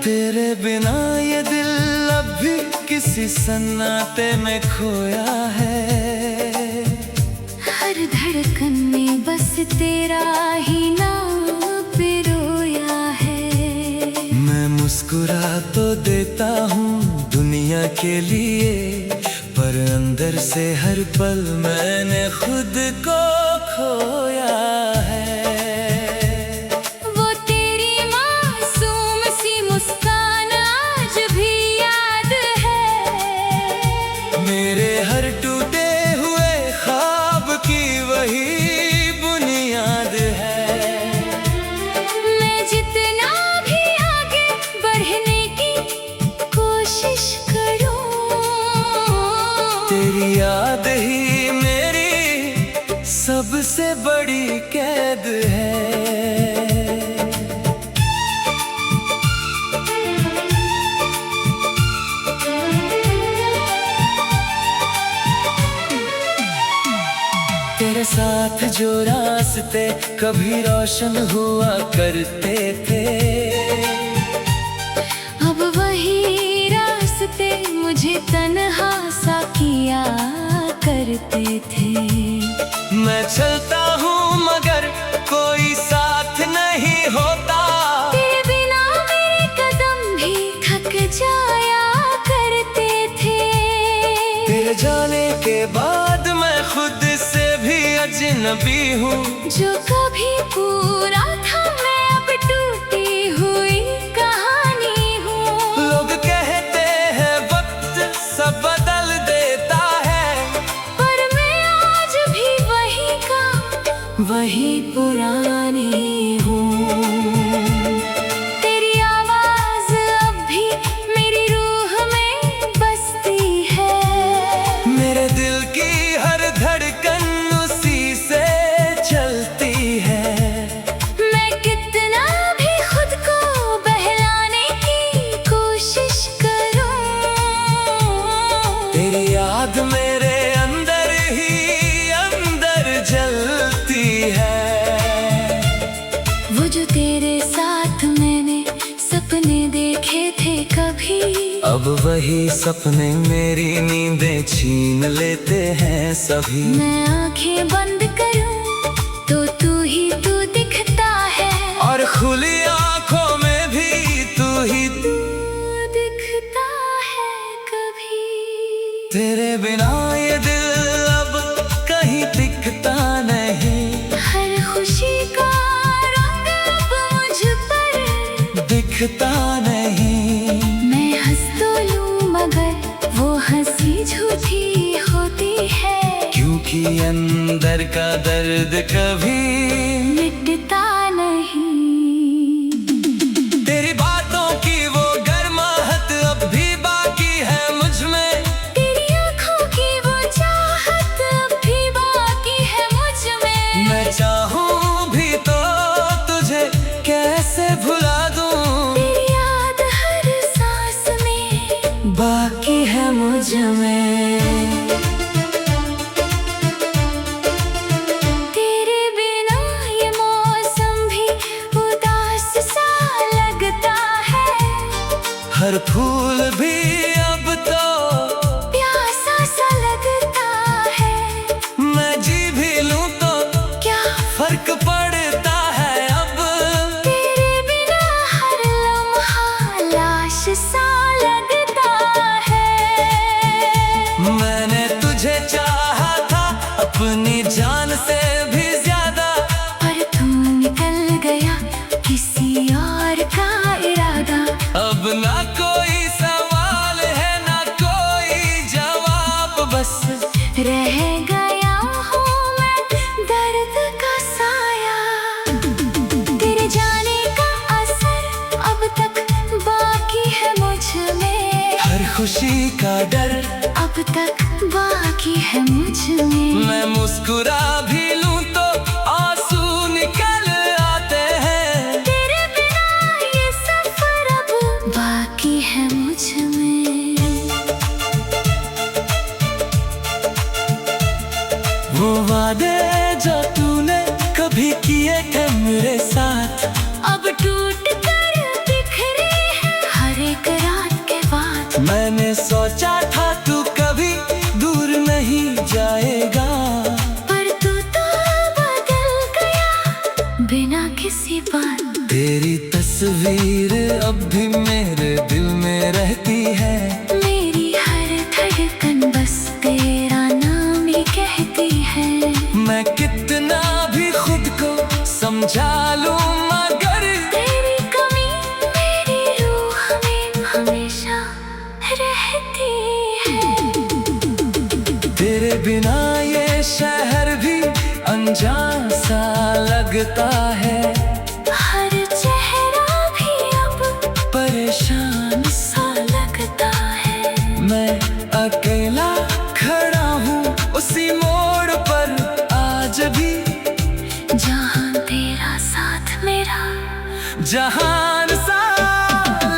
तेरे बिना ये दिल अब भी किसी सन्नाटे में खोया है। हर धड़कन में बस तेरा ही नाम पिरोया है। मैं मुस्कुरा तो देता हूँ दुनिया के लिए, पर अंदर से हर पल मैंने खुद को खोया है। मेरे हर टूटे हुए ख्वाब की वही बुनियाद है। मैं जितना भी आगे बढ़ने की कोशिश करूं, तेरी याद ही मेरी सबसे बड़ी कैद है। तेरे साथ जो रास्ते कभी रोशन हुआ करते थे, अब वही रास्ते मुझे तन्हा सा किया करते थे। मैं चलता हूँ मगर कोई साथ नहीं होता। तेरे बिना मेरे कदम भी थक जाया करते थे। तेरे जाने के बाद मैं खुद से भी अजनबी हूँ। जो कभी पूरा था मैं अब टूटी हुई कहानी हूँ। लोग कहते हैं वक्त सब बदल देता है, पर मैं आज भी वही का वही पुरानी हूँ। तेरी आवाज अब भी मेरी रूह में बसती है। मेरे दिल की हर धड़कन उसी से चलती है। मैं कितना भी खुद को बहलाने की कोशिश करूं, तेरी याद मेरे अंदर ही अंदर जलती है। वो जो तेरे साथ मैंने सपने देखे थे कभी, अब वही सपने मेरी नींदें छीन लेते हैं सभी। मैं आंखें बंद करूं तो तू दिखता है, और खुली आंखों में भी तू दिखता है कभी। तेरे बिना ये दिल अब कहीं दिखता नहीं। हर खुशी का रंग अब मुझ पर दिखता नहीं। मैं हंस तो लूं मगर वो हंसी झूठी होती है, क्योंकि अंदर का दर्द कभी मिटता नहीं। तेरी बातों की वो गर्माहट अब भी बाकी है मुझ में। तेरी आँखों की वो चाहत अब भी बाकी है मुझ में। मैं चाहूं भी तो तुझे कैसे भुला दूं। तेरी याद हर सांस में बाकी है मुझ में। तेरे बिना ये मौसम भी उदास सा लगता है। हर फूल भी अब तो प्यासा सा लगता है। मैं जी भी लूं तो क्या फर्क पड़ता है अब। तेरे बिना हर लम्हा लाश सा लगता है। मैंने तुझे चाहा था अपनी जान से भी ज्यादा, पर तू निकल गया किसी और का इरादा। अब ना कोई सवाल खुशी का डर अब तक बाकी है मुझ में। मैं मुस्कुरा भी लूं तो आंसू निकल आते हैं। तेरे बिना ये सफर अब बाकी है मुझ में। वो वादे जो तूने कभी किए थे मेरे साथ अब टूट कर बिखरे हैं हर एक रात के बाद। मैंने सोचा था तू कभी दूर नहीं जाएगा, पर तू तो बदल गया बिना किसी बात। तेरी तस्वीर अब भी मेरे दिल में रहती है। मेरी हर धड़कन बस तेरा नाम ही कहती है। मैं कितना भी खुद को समझा लूं मगर तेरी कमी मेरी रूह में हमेशा रहती है। तेरे बिना ये शहर भी अनजान सा लगता है। हर चेहरा भी अब परेशान सा लगता है। मैं अकेला खड़ा हूँ उसी मोड़ पर आज भी, जहाँ तेरा साथ मेरा जहान सा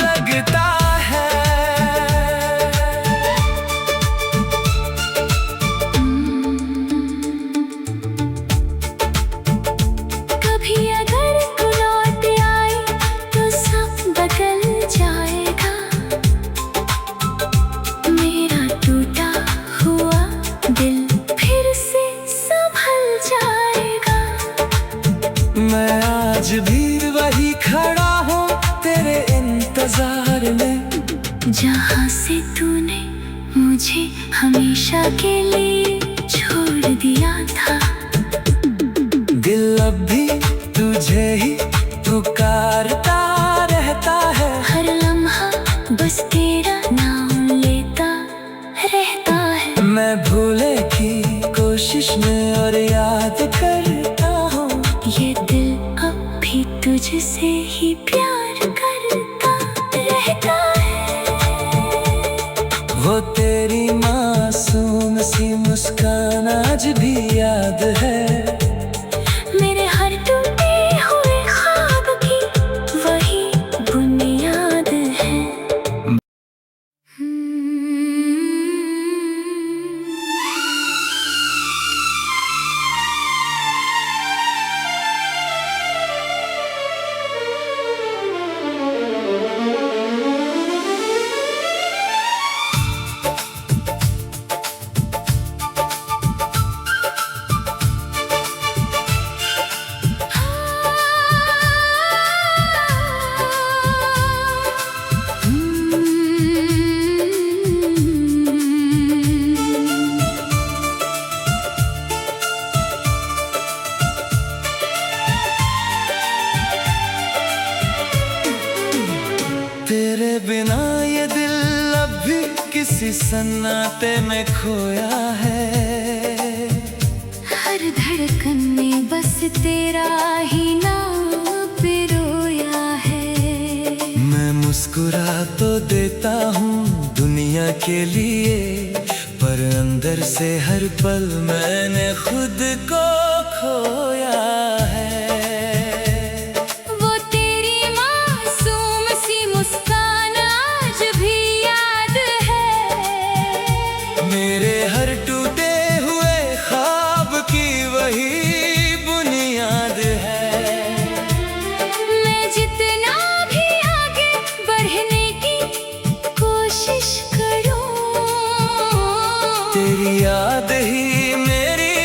लगता है। कभी अगर तू लौट आए तो सब बदल जाएगा। मेरा टूटा हुआ दिल फिर से संभल जाएगा। मैं आज भी वही खड़ा हूँ तेरे इंतजार में, जहाँ से तूने मुझे हमेशा के लिए छोड़ दिया था। दिल अब भी तुझे ही पुकारता रहता है। हर लम्हा बस तेरा नाम लेता रहता है। मैं भूले की कोशिश में और याद करता हूँ, ये दिल अब भी तुझसे ही प्यार करता रहता है। वो तेरी मासूम सी मुस्कान आज भी याद है। मेरे हर टूटे हुए ख्वाब की वही बुनियाद है। तेरे बिना ये दिल अब भी किसी सन्नाटे में खोया है। हर धड़कन में बस तेरा ही नाम पिरोया है। मैं मुस्कुरा तो देता हूँ दुनिया के लिए, पर अंदर से हर पल मैंने खुद को खोया है। वो तेरी मासूम सी मुस्कान आज भी याद है। मेरे हर टूटे हुए ख्वाब की वही बुनियाद है। मैं जितना भी आगे बढ़ने की कोशिश करूं, तेरी याद ही मेरी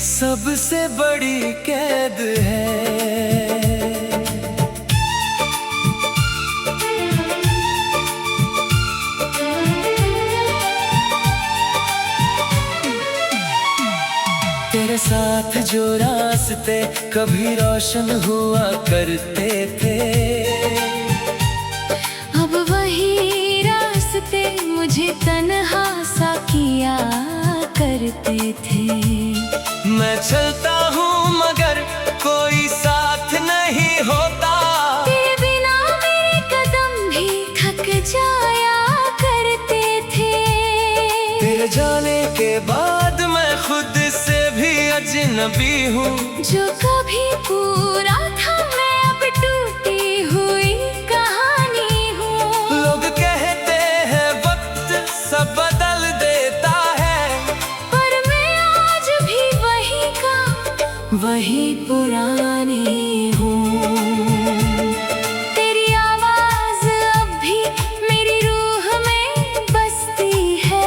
सबसे बड़ी कैद है। तेरे साथ जो रास्ते कभी रोशन हुआ करते थे, अब वही रास्ते मुझे तन्हा सा किया करते थे। मैं चलता हूँ मगर कोई साथ नहीं होता। तेरे बिना मेरे कदम भी थक जाया करते उसके बाद मैं खुद से भी अजनबी हूँ। जो कभी पूरा था मैं अब टूटी हुई कहानी हूँ। लोग कहते हैं वक्त सब बदल देता है, पर मैं आज भी वही का वही पुरानी हूँ। तेरी आवाज अब भी मेरी रूह में बसती है।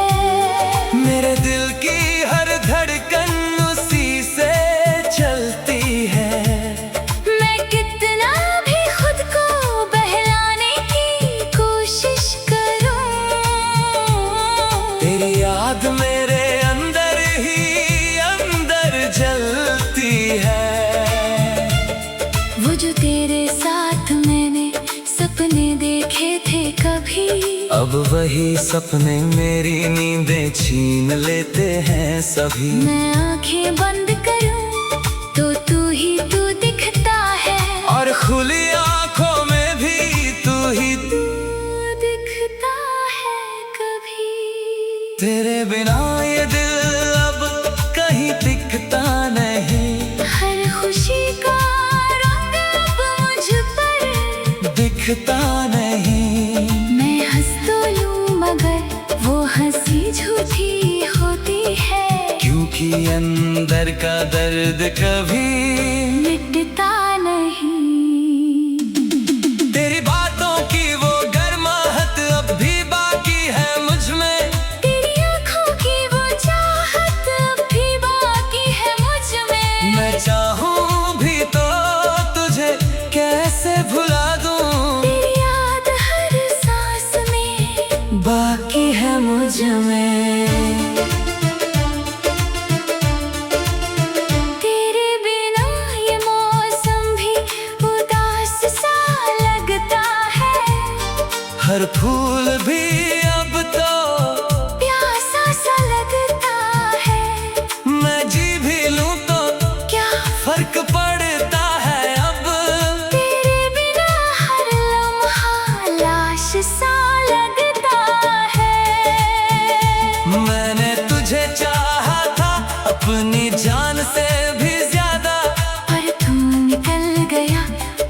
मेरे दिल की हर धड़कन उसी से चलती है। मैं कितना भी खुद को बहलाने की कोशिश करूं, तेरी याद मेरे अंदर ही अंदर जलती है। वो जो तेरे साथ मैंने सपने देखे थे कभी, अब वही सपने मेरी नींदें छीन लेते हैं सभी। मैं आंखें बंद करूं तो तू दिखता है, और खुली आंखों में भी तू ही तू दिखता है कभी। तेरे बिना ये दिल अब कहीं टिकता नहीं। हर खुशी का रंग अब मुझ पर दिखता नहीं। मैं हंस तो लूं मगर वो हंसी झूठी होती है, क्योंकि अंदर का दर्द कभी मिटता नहीं। तेरी बातों की वो गर्माहट अब भी बाकी है मुझ में। तेरी आँखों की वो चाहत अब भी बाकी है मुझ में। मैं चाहूं भी तो तुझे कैसे भुला दूं, तेरी याद हर सांस में बाकी है मुझ में। तेरे बिना ये मौसम भी उदास सा लगता है। हर फूल भी अब तो प्यासा सा लगता है। मैं जी भी लूं तो क्या फर्क पड़ता है अब। तेरे बिना हर लम्हा लाश सा लगता है। मैंने तुझे चाहा था अपनी जान से भी ज्यादा, पर तू निकल गया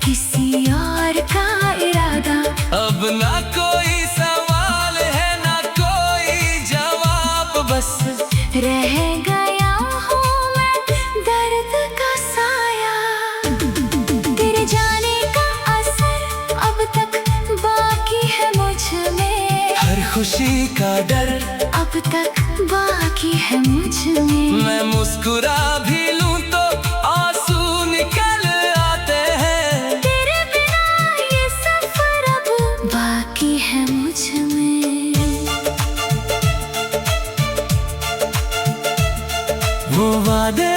किसी और का इरादा। अब ना कोई सवाल है ना कोई जवाब, बस रह गया हूँ मैं दर्द का साया। तेरे जाने का असर अब तक बाकी है मुझ में। हर खुशी का डर अब तक बाकी है मुझ में। मैं मुस्कुरा भी लूं तो आंसू निकल आते हैं। तेरे बिना ये सफर अब बाकी है मुझ में। वो वादे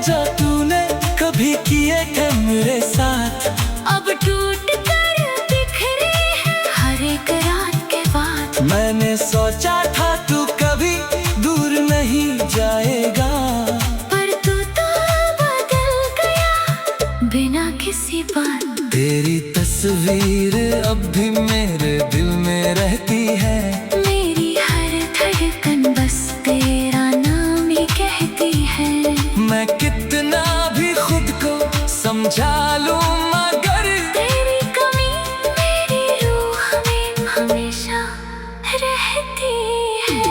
जो तूने कभी किए थे मेरे साथ, अब टूट कर बिखरे हैं हर एक रात के बाद। मैंने सोचा था तू कभी दूर नहीं जाएगा, पर तू तो बदल गया बिना किसी बात। तेरी तस्वीर अब भी मेरे दिल में रहती है। मेरी हर धड़कन बस तेरा नाम ही कहती है। मैं कितना भी खुद को समझा लूं मगर तेरी कमी मेरी रूह में हमेशा रहती है।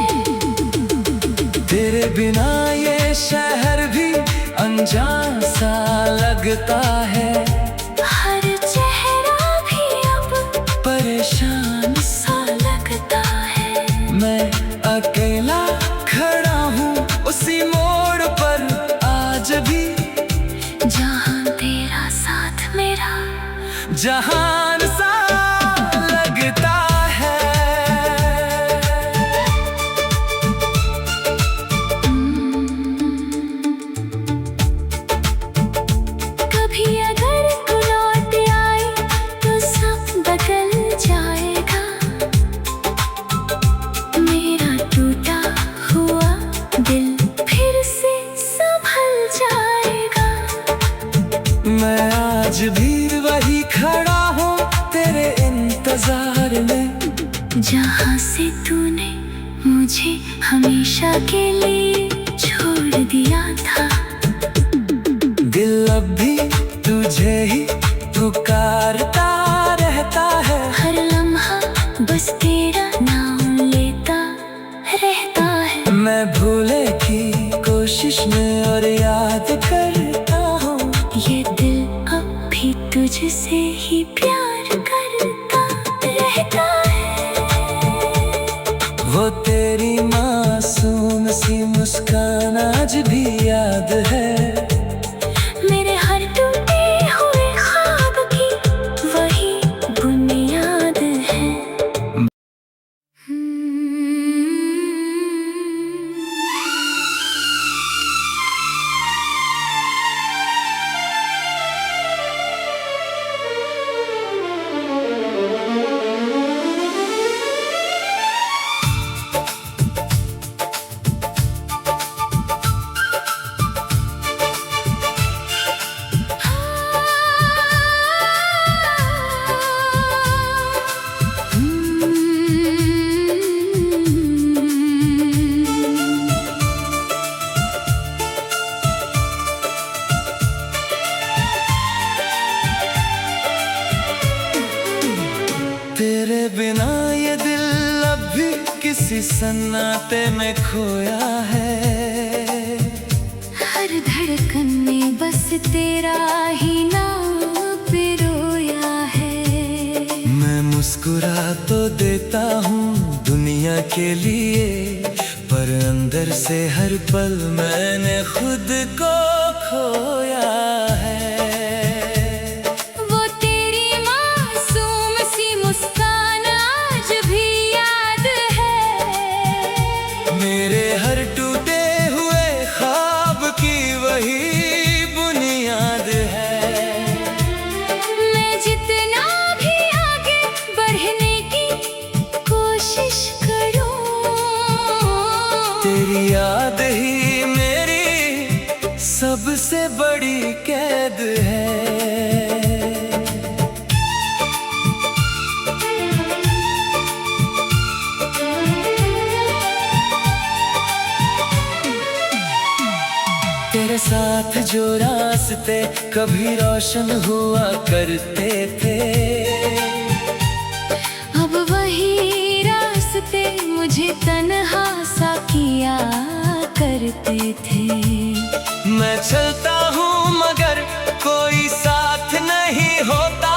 तेरे बिना ये शहर भी अनजान सा लगता है। हर चेहरा भी अब परेशान सा लगता है। मैं अकेला खड़ा हूँ उसी मोड़ पर आज भी, जहाँ तेरा साथ मेरा जहान सा लगता है। कभी अगर तू लौट आए तो सब बदल जाएगा। मेरा टूटा हुआ दिल फिर से संभल जाएगा। मैं आज भी वही खड़ा हूँ तेरे इंतजार में, जहाँ से तूने मुझे हमेशा के लिए छोड़ दिया था। दिल अब भी तुझे ही पुकारता रहता है। हर लम्हा बस तेरा नाम लेता रहता है। मैं भूले की कोशिश में और याद करता हूँ। ये दिल अब भी तुझसे ही प्यार करता रहता है। वो तेरी मासूम सी मुस्कान आज भी याद है। मेरे हर टूटे हुए ख्वाब की वही बुनियाद है। तेरे बिना ये दिल अब भी किसी सन्नाटे में खोया है। हर धड़कन में बस तेरा ही नाम पिरोया है। मैं मुस्कुरा तो देता हूँ दुनिया के लिए, पर अंदर से हर पल मैंने खुद को खोया है। वो तेरी मासूम सी मुस्कान आज भी याद है। मेरे हर टूटे हुए ख्वाब की वही बुनियाद है। मैं जितना भी आगे बढ़ने की कोशिश करूं, तेरी याद ही मेरी सबसे बड़ी कैद है। तेरे साथ जो रास्ते कभी रोशन हुआ करते थे, अब वही रास्ते मुझे तन्हा सा किया करते थे। मैं चलता हूँ मगर कोई साथ नहीं होता।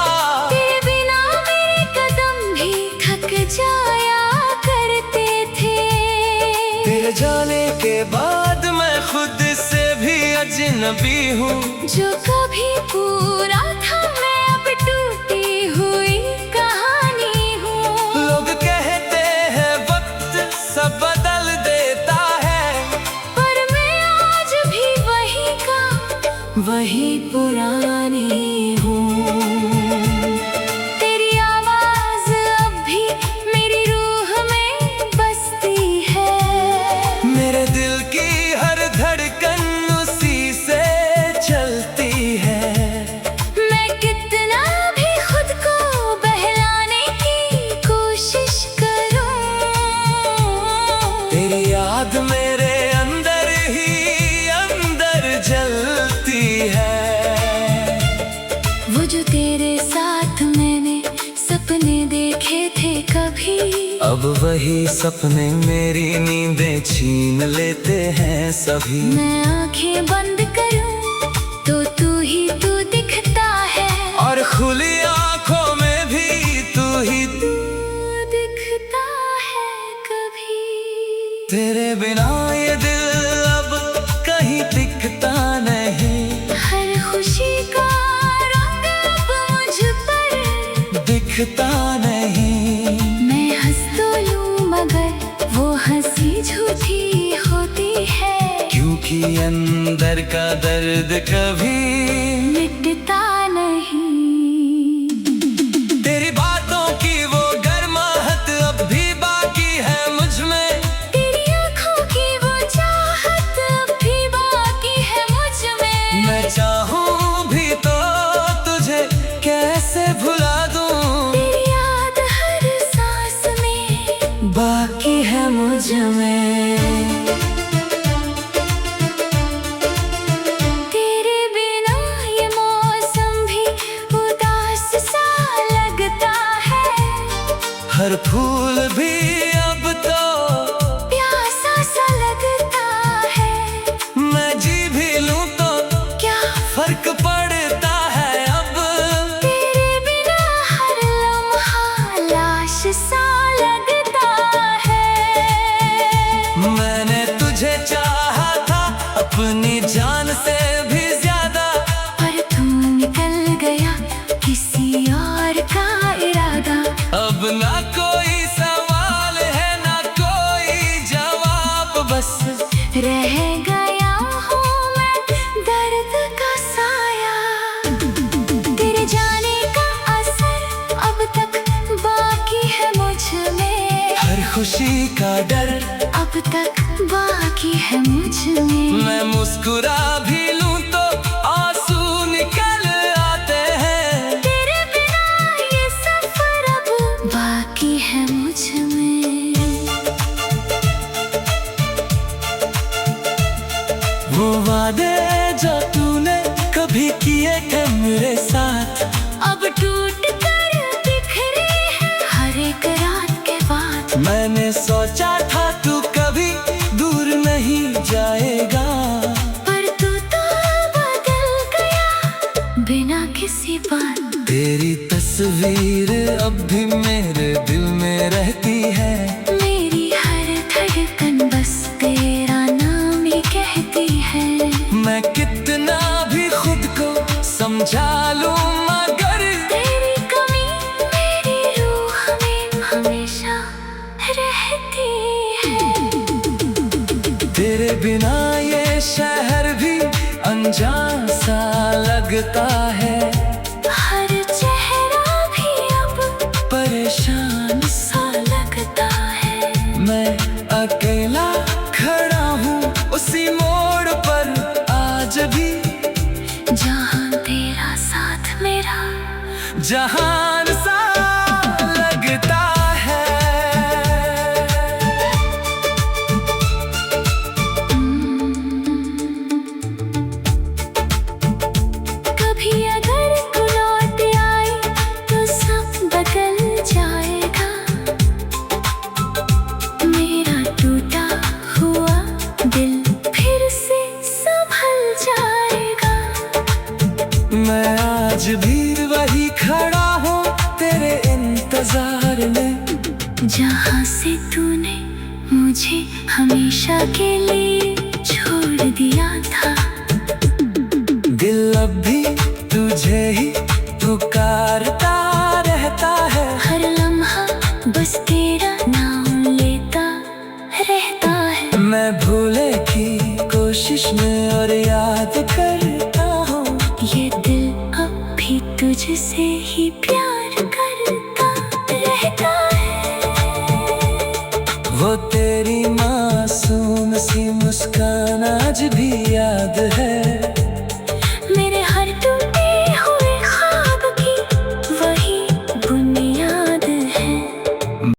तेरे बिना मेरे कदम भी थक जाया करते थे। तेरे जाने के बाद मैं खुद से भी अजनबी हूँ। जो कभी पूरा था मैं अब टूटी हुई कहानी हूँ। लोग कहते हैं वक्त सब बदल देता है, पर मैं आज भी वही का वही पुरानी हूँ। तेरी आवाज अब भी मेरी रूह में बसती है। मेरे दिल की हर धड़कन उसी से चलती है। मैं कितना भी खुद को बहलाने की कोशिश करूं, तेरी याद मेरे अंदर ही अंदर जलती है। वो जो तेरे साथ मैंने सपने देखे थे कभी, अब वही सपने मेरी नींदें छीन लेते हैं सभी। मैं आंखें बंद करूं तो तू दिखता है। और खुली आंखों में भी तू ही तू दिखता है कभी। तेरे बिना ये दिल अब कहीं दिखता नहीं। हर खुशी का रंग अब मुझ पर दिखता नहीं। मैं हंस तो लूं मगर वो हंसी झूठी होती है। क्योंकि अंदर का दर्द कभी मिटता नहीं। तेरी बातों की वो गर्माहट अब भी बाकी है मुझ में। तेरी आंखों की वो चाहत अब भी बाकी है मुझ में। मैं चाहूं भी तो तुझे कैसे भुला दूं। तेरी याद हर सांस में बाकी है मुझ में। तेरे बिना ये मौसम भी उदास सा लगता है, हर फूल भी अब तो प्यासा सा लगता है। मैं जी भी लूं तो क्या फर्क पड़ता है अब। तेरे बिना हर लम्हा लाश सा लगता है। मैंने तुझे चाहा था अपनी जान से भी ज्यादा, पर तू निकल गया किसी और का इरादा। अब ना कोई सवाल है ना कोई जवाब, बस रह गया हूँ मैं दर्द का साया। तेरे जाने का असर अब तक बाकी है मुझ में, हर खुशी का डर अब तक बाकी है मुझ में। मैं मुस्कुरा भी लूं तो आंसू निकल आते हैं। तेरे बिना ये सफर अब बाकी है मुझ में। वो वादे जो तूने कभी किए थे मेरे साथ, अब टूट कर बिखरे हैं हर एक रात के बाद। मैंने सोचा था तू कभी दूर नहीं जाएगा, पर तू तो बदल गया बिना किसी बात। तेरी तस्वीर अब भी मेरे दिल में रहती है। मेरी हर धड़कन बस तेरा नाम ही कहती है। मैं कितना भी खुद को समझा लूं मगर तेरी कमी मेरी रूह में हमेशा रहती है। तेरे बिना ये शहर भी अनजान सा लगता है। हर चेहरा भी अब परेशान सा लगता है। मैं अकेला खड़ा हूँ उसी मोड़ पर आज भी, जहाँ तेरा साथ मेरा जहान सा लगता है। कभी अगर तू लौट आई तो सब बदल जाएगा। मेरा टूटा हुआ दिल फिर से संभल जाएगा। मैं आज भी वही खड़ा हूँ तेरे इंतजार में, जहाँ से तूने मुझे हमेशा के लिए छोड़ दिया था। दिल अब भी तुझे ही पुकारता रहता है। हर लम्हा बस तेरा नाम लेता रहता है। मैं भूले की कोशिश में और याद करता हूँ, ये दिल अब भी तुझसे ही प्यार